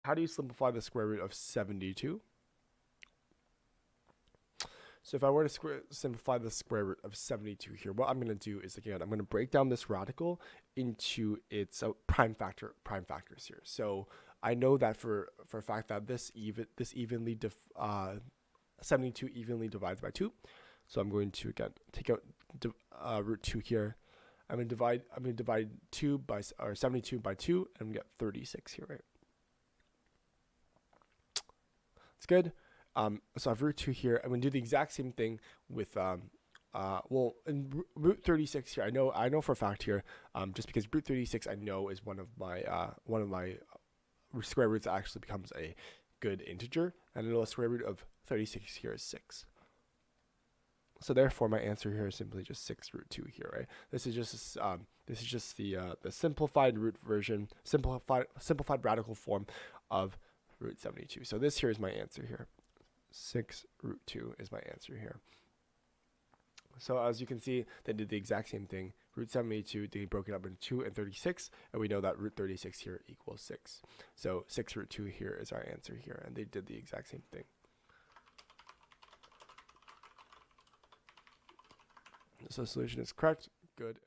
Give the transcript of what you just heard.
how do you simplify the square root of 72? So if I were to simplify the square root of 72 here, what I'm going to do is, again, I'm going to break down this radical into its prime factors here. So I know that for a fact that this 72 evenly divides by 2. So I'm going to, again, take out root 2 here. I'm going to divide 72 by 2 and get 36 here, right? It's good. So I have root 2 here. I'm going to do the exact same thing with, well, in root 36 here, I know for a fact here, just because root 36 I know is one of my square roots that actually becomes a good integer, and I know the square root of 36 here is 6. So therefore, my answer here is simply just 6 root 2 here, right? This is just the simplified root version, simplified radical form of root 72. So this here is my answer here. 6 root 2 is my answer here. So as you can see, they did the exact same thing. Root 72, they broke it up into 2 and 36, and we know that root 36 here equals 6. So 6 root 2 here is our answer here, and they did the exact same thing. So the solution is correct. Good.